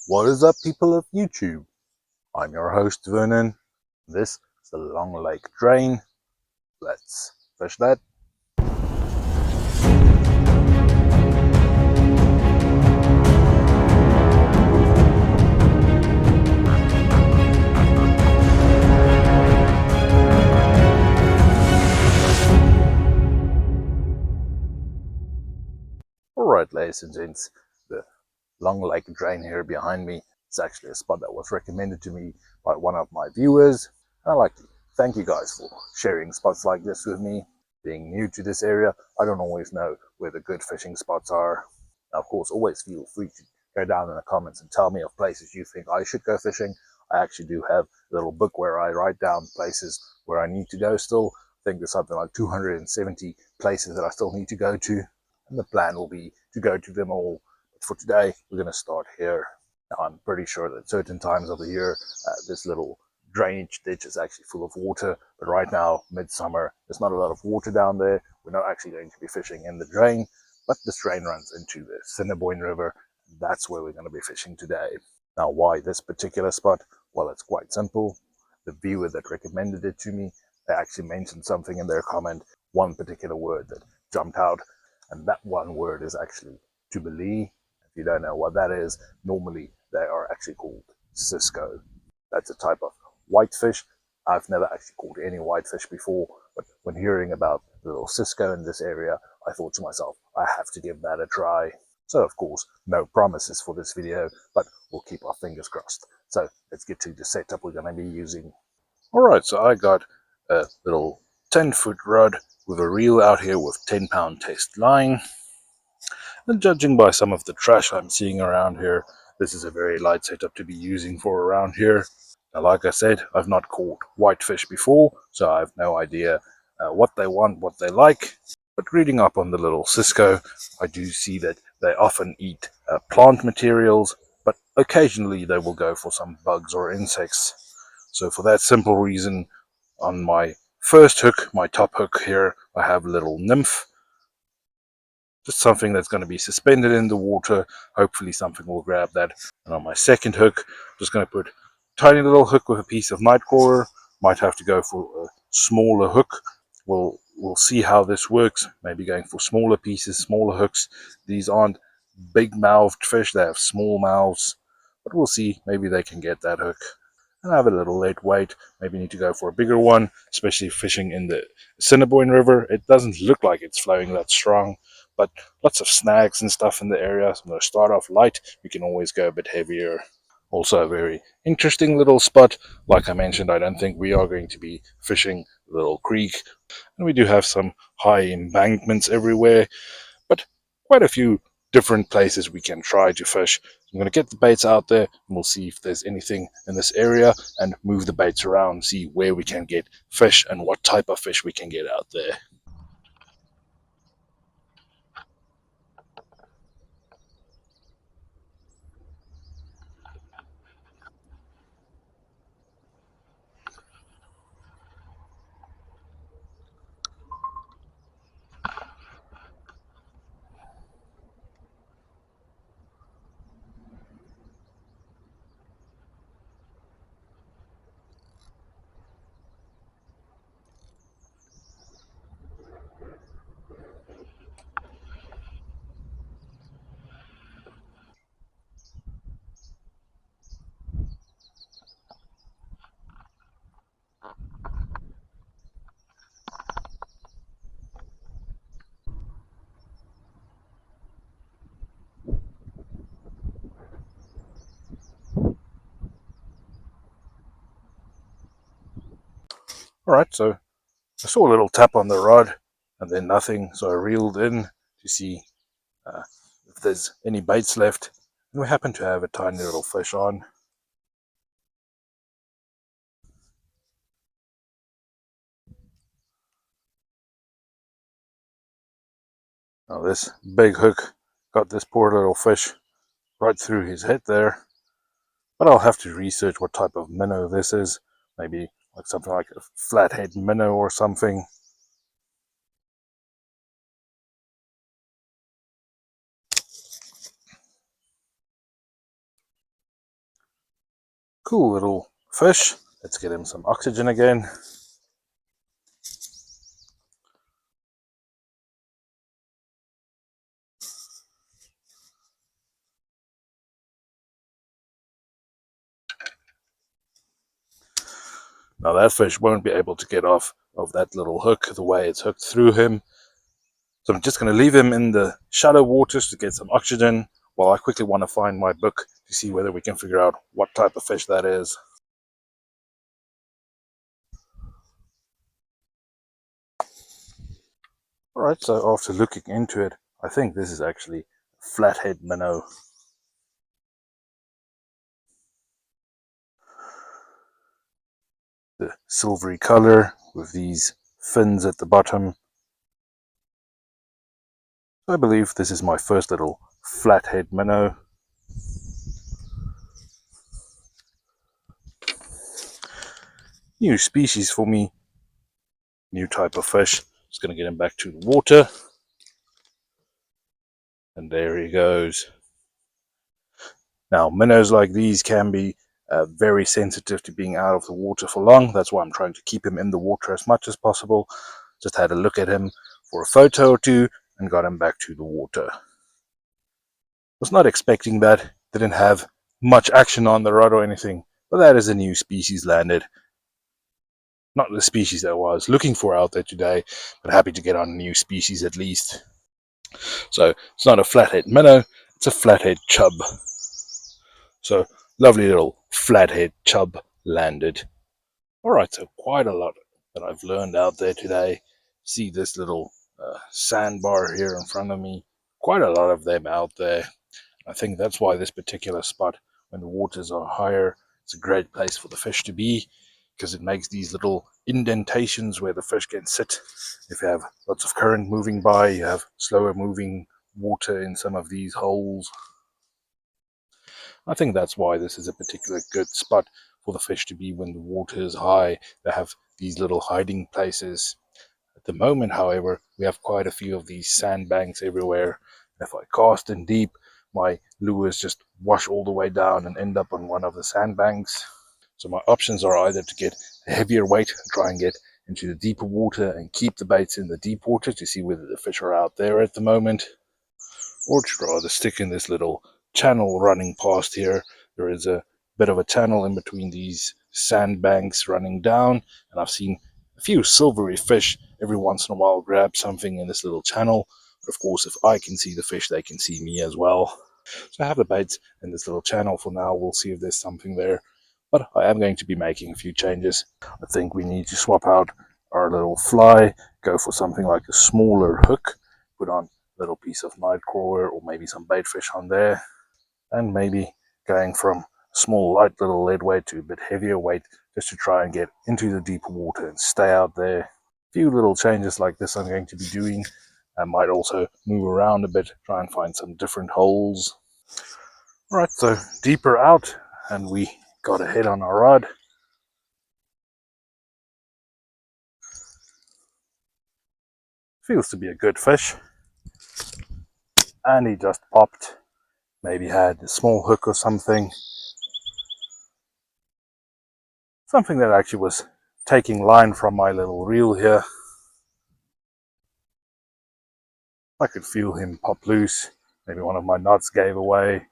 What is up, people of YouTube? I'm your host Vernon. This is the Long Lake Drain. Let's fish that. Alright, ladies and gents, the Long Lake Drain here behind me is actually a spot that was recommended to me by one of my viewers. And I'd like to thank you guys for sharing spots like this with me. Being new to this area, I don't always know where the good fishing spots are. Now, of course, always feel free to go down in the comments and tell me of places you think I should go fishing. I actually do have a little book where I write down places where I need to go still. I think there's something like 270 places that I still need to go to. And the plan will be to go to them all. But for today, we're going to start here. Now, I'm pretty sure that certain times of the year, this little drainage ditch is actually full of water. But right now, midsummer, there's not a lot of water down there. We're not actually going to be fishing in the drain, but this drain runs into the Assiniboine River. That's where we're going to be fishing today. Now, why this particular spot? Well, it's quite simple. The viewer that recommended it to me, they actually mentioned something in their comment, one particular word that jumped out. And that one word is actually tubelee. If you don't know what that is, normally they are actually called cisco. That's a type of whitefish. I've never actually caught any whitefish before, but when hearing about the little cisco in this area, I thought to myself, I have to give that a try. So of course, no promises for this video, but we'll keep our fingers crossed. So let's get to the setup we're going to be using. Alright, so I got a little 10-foot rod with a reel out here with 10-pound test line. And judging by some of the trash I'm seeing around here, this is a very light setup to be using for around here. Now, like I said, I've not caught whitefish before, so I have no idea what they want, what they like. But reading up on the little cisco, I do see that they often eat plant materials, but occasionally they will go for some bugs or insects. So for that simple reason, on my first hook, my top hook here, I have a little nymph. Just something that's going to be suspended in the water. Hopefully something will grab that. And on my second hook, I'm just going to put a tiny little hook with a piece of night crawler. Might have to go for a smaller hook. We'll see how this works. Maybe going for smaller pieces, smaller hooks. These aren't big-mouthed fish. They have small mouths. But we'll see. Maybe they can get that hook. And I have a little lead weight. Maybe need to go for a bigger one, especially fishing in the Assiniboine River. It doesn't look like it's flowing that strong, but lots of snags and stuff in the area. So I'm going to start off light. We can always go a bit heavier. Also a very interesting little spot. Like I mentioned, I don't think we are going to be fishing the little creek. And we do have some high embankments everywhere, but quite a few different places we can try to fish. I'm going to get the baits out there and we'll see if there's anything in this area and move the baits around, see where we can get fish and what type of fish we can get out there. Alright, so I saw a little tap on the rod and then nothing, so I reeled in to see if there's any baits left. And we happen to have a tiny little fish on. Now this big hook got this poor little fish right through his head there. But I'll have to research what type of minnow this is. Maybe like something like a flathead minnow or something. Cool little fish. Let's get him some oxygen again. Now that fish won't be able to get off of that little hook the way it's hooked through him. So I'm just going to leave him in the shallow waters to get some oxygen while I quickly want to find my book to see whether we can figure out what type of fish that is. Alright, so after looking into it, I think this is actually a flathead minnow. The silvery color with these fins at the bottom. I believe this is my first little flathead minnow. New species for me, new type of fish. Just going to get him back to the water. And there he goes. Now, minnows like these can be very sensitive to being out of the water for long. That's why I'm trying to keep him in the water as much as possible. Just had a look at him for a photo or two and got him back to the water. Was not expecting that. Didn't have much action on the rod or anything. But that is a new species landed. Not the species that I was looking for out there today, but happy to get on a new species at least. So it's not a flathead minnow, it's a flathead chub. So lovely little flathead chub landed. Alright, so quite a lot that I've learned out there today. See this little sandbar here in front of me. Quite a lot of them out there. I think that's why this particular spot, when the waters are higher, it's a great place for the fish to be, because it makes these little indentations where the fish can sit. If you have lots of current moving by, you have slower moving water in some of these holes. I think that's why this is a particular good spot for the fish to be when the water is high. They have these little hiding places. At the moment, however, we have quite a few of these sandbanks everywhere. If I cast in deep, my lures just wash all the way down and end up on one of the sandbanks. So my options are either to get a heavier weight and try and get into the deeper water and keep the baits in the deep water to see whether the fish are out there at the moment, or to rather stick in this little channel running past here. There is a bit of a channel in between these sandbanks running down, and I've seen a few silvery fish every once in a while grab something in this little channel. But of course, if I can see the fish, they can see me as well. So I have the baits in this little channel for now. We'll see if there's something there, but I am going to be making a few changes. I think we need to swap out our little fly, go for something like a smaller hook, put on a little piece of nightcrawler or maybe some bait fish on there, and maybe going from a small light little lead weight to a bit heavier weight, just to try and get into the deeper water and stay out there. A few little changes like this I'm going to be doing. I might also move around a bit, try and find some different holes. Right, so deeper out, and we got a hit on our rod. Feels to be a good fish. And he just popped. Maybe had a small hook or something. Something that actually was taking line from my little reel here. I could feel him pop loose. Maybe one of my knots gave away.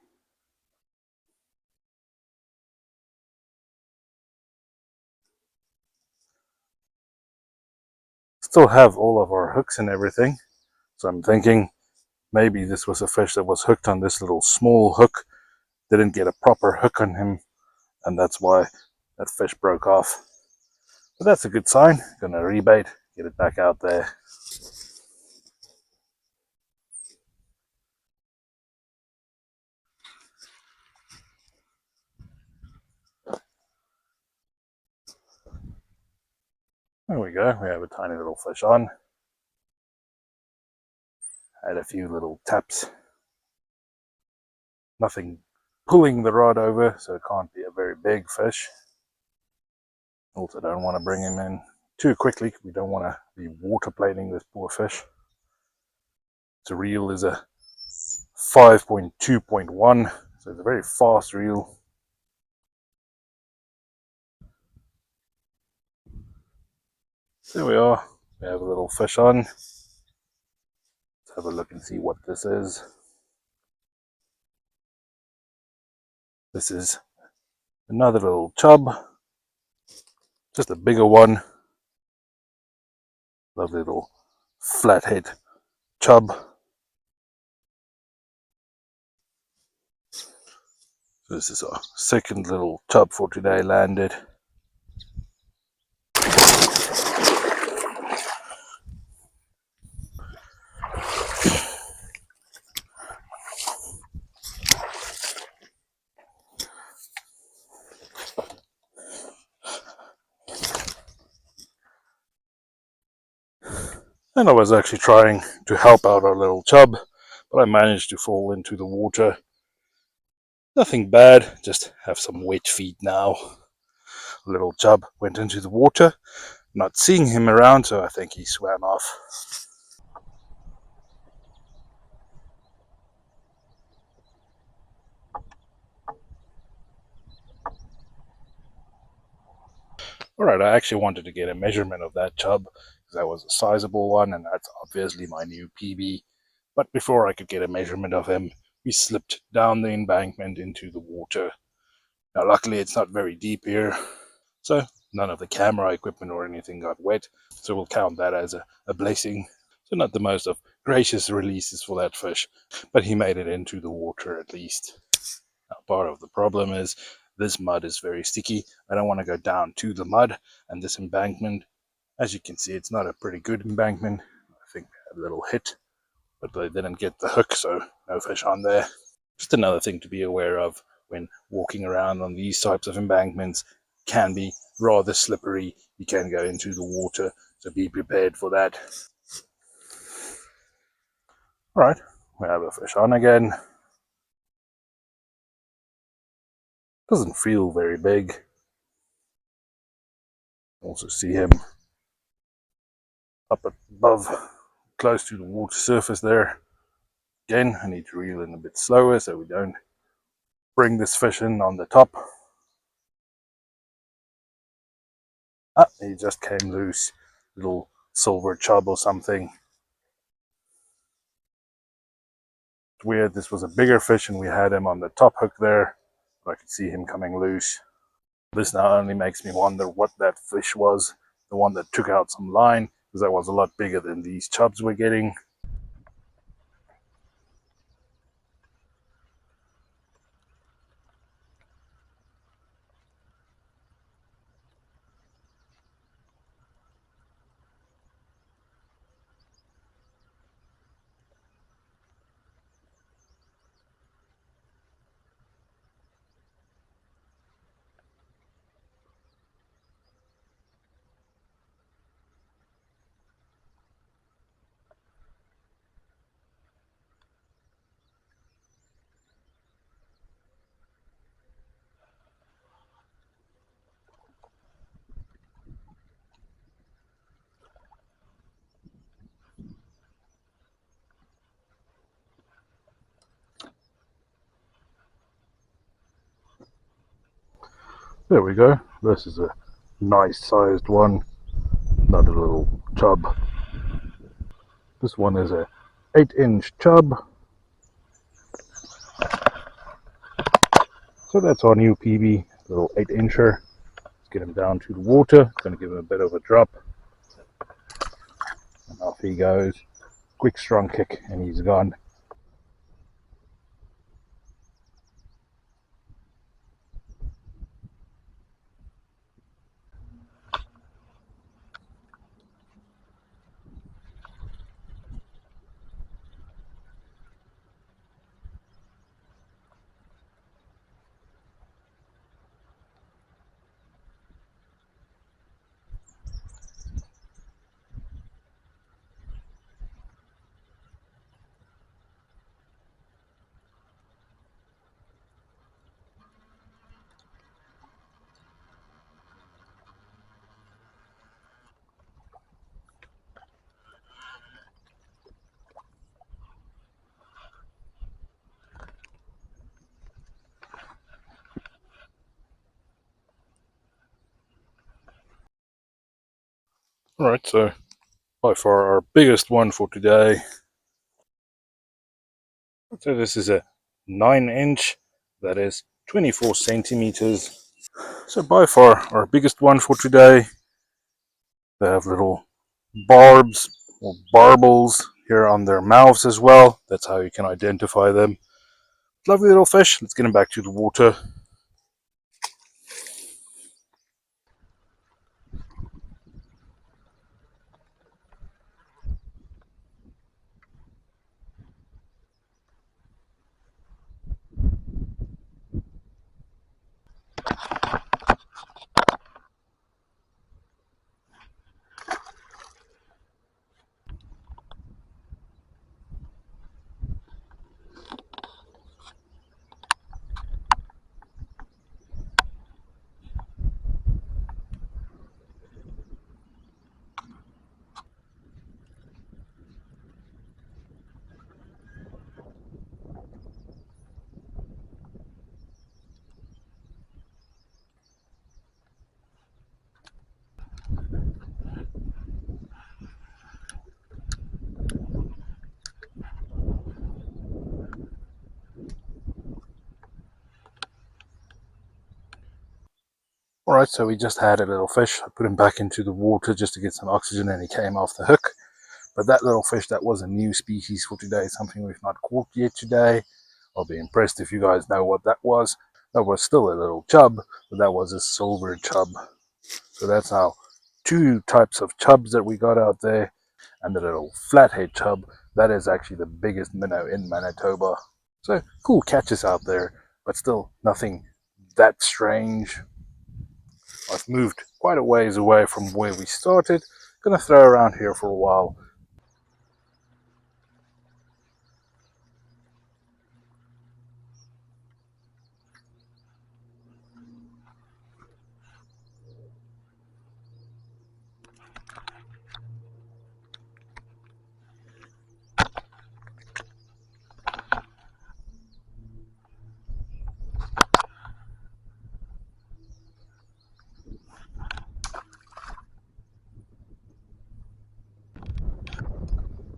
Still have all of our hooks and everything. So I'm thinking maybe this was a fish that was hooked on this little small hook. Didn't get a proper hook on him, and that's why that fish broke off. But that's a good sign. Gonna rebait, get it back out there. There we go, we have a tiny little fish on. Had a few little taps. Nothing pulling the rod over, so it can't be a very big fish. Also don't want to bring him in too quickly. We don't want to be water planing this poor fish. The reel is a 5.2.1, so it's a very fast reel. There we are. We have a little fish on. Let's have a look and see what this is. This is another little chub, just a bigger one. Lovely little flathead chub. So this is our second little chub for today landed. And I was actually trying to help out our little chub, but I managed to fall into the water. Nothing bad, just have some wet feet now. Little chub went into the water, not seeing him around, so I think he swam off. Alright, I actually wanted to get a measurement of that chub, because that was a sizable one, and that's obviously my new PB. But before I could get a measurement of him, we slipped down the embankment into the water. Now luckily it's not very deep here, so none of the camera equipment or anything got wet, so we'll count that as a blessing. So not the most of gracious releases for that fish, but he made it into the water at least. Now part of the problem is this mud is very sticky. I don't want to go down to the mud, and this embankment, as you can see, it's not a pretty good embankment. I think we had a little hit, but they didn't get the hook, so no fish on there. Just another thing to be aware of when walking around on these types of embankments. Can be rather slippery. You can go into the water, so be prepared for that. Alright, we have a fish on again. Doesn't feel very big. Also see him up above, close to the water surface there. Again, I need to reel in a bit slower so we don't bring this fish in on the top. Ah, he just came loose. Little silver chub or something. It's weird, this was a bigger fish and we had him on the top hook there, but I could see him coming loose. This now only makes me wonder what that fish was, the one that took out some line, because that was a lot bigger than these chubs we're getting. There we go. This is a nice sized one. Another little chub. This one is a 8-inch chub. So that's our new PB, little 8-incher. Let's get him down to the water. Going to give him a bit of a drop. And off he goes. Quick strong kick and he's gone. Alright, so by far our biggest one for today. So this is a 9-inch, that is 24 centimeters. So by far our biggest one for today. They have little barbs or barbels here on their mouths as well. That's how you can identify them. Lovely little fish. Let's get them back to the water. Alright, so we just had a little fish. I put him back into the water just to get some oxygen and he came off the hook. But that little fish, that was a new species for today, something we've not caught yet today. I'll be impressed if you guys know what that was. That was still a little chub, but that was a silver chub. So that's our two types of chubs that we got out there. And the little flathead chub, that is actually the biggest minnow in Manitoba. So cool catches out there, but still nothing that strange. I've moved quite a ways away from where we started. Gonna throw around here for a while.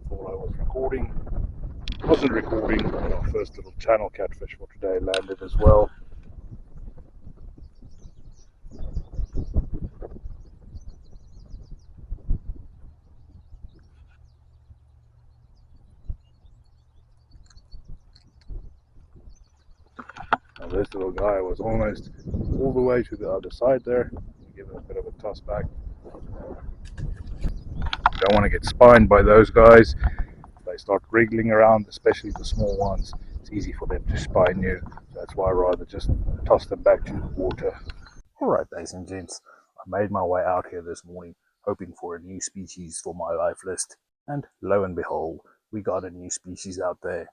Thought I was recording. Wasn't recording, but our first little channel catfish for today landed as well. Now this little guy was almost all the way to the other side there. Give it a bit of a toss back. Don't want to get spined by those guys. They start wriggling around, especially the small ones. It's easy for them to spine you. So that's why I rather just toss them back to the water. Alright, ladies and gents, I made my way out here this morning hoping for a new species for my life list. And lo and behold, we got a new species out there.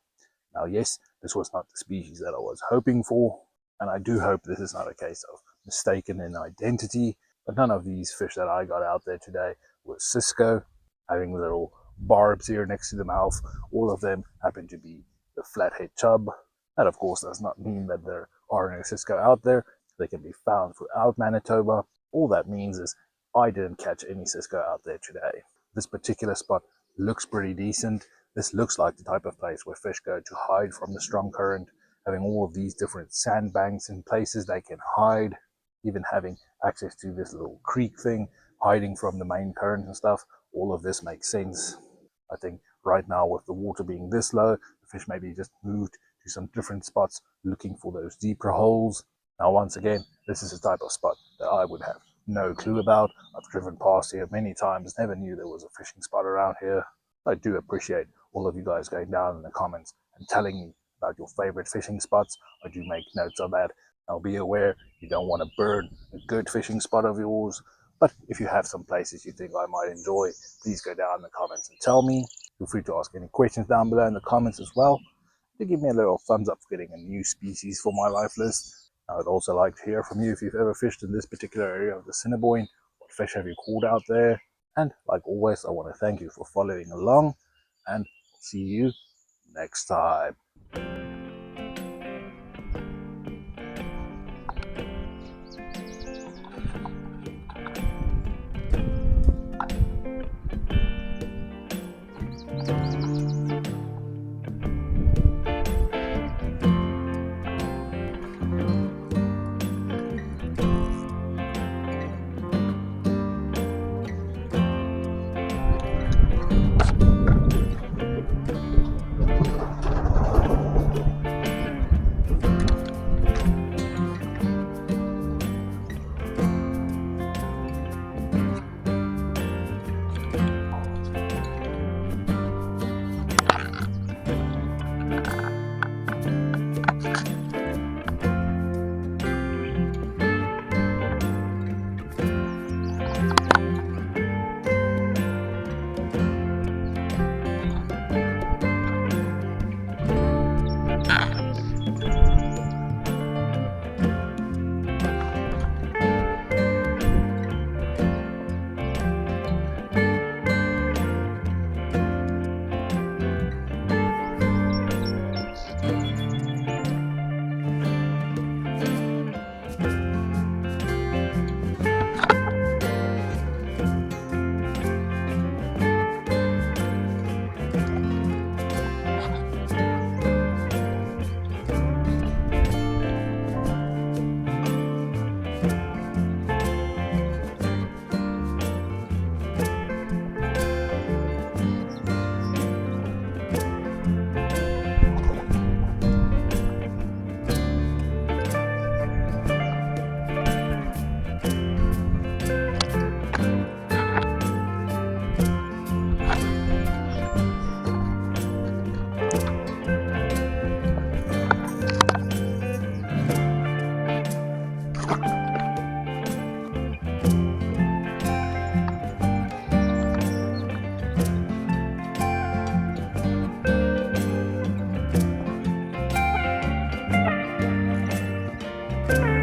Now yes, this was not the species that I was hoping for, and I do hope this is not a case of mistaken in identity, but none of these fish that I got out there today were Cisco, having little barbs here next to the mouth. All of them happen to be the flathead chub. That of course does not mean that there are no Cisco out there. They can be found throughout Manitoba. All that means is I didn't catch any Cisco out there today. This particular spot looks pretty decent. This looks like the type of place where fish go to hide from the strong current, having all of these different sandbanks and places they can hide, even having access to this little creek thing, hiding from the main current and stuff. All of this makes sense. I think right now with the water being this low, the fish maybe just moved to some different spots looking for those deeper holes. Now once again, this is a type of spot that I would have no clue about. I've driven past here many times, never knew there was a fishing spot around here. I do appreciate all of you guys going down in the comments and telling me about your favorite fishing spots. I do make notes of that. I'll be aware you don't want to burn a good fishing spot of yours, but if you have some places you think I might enjoy, please go down in the comments and tell me. Feel free to ask any questions down below in the comments as well. To give me a little thumbs up for getting a new species for my life list. I would also like to hear from you if you've ever fished in this particular area of the Assiniboine. What fish have you caught out there? And like always, I want to thank you for following along, and see you next time. Bye.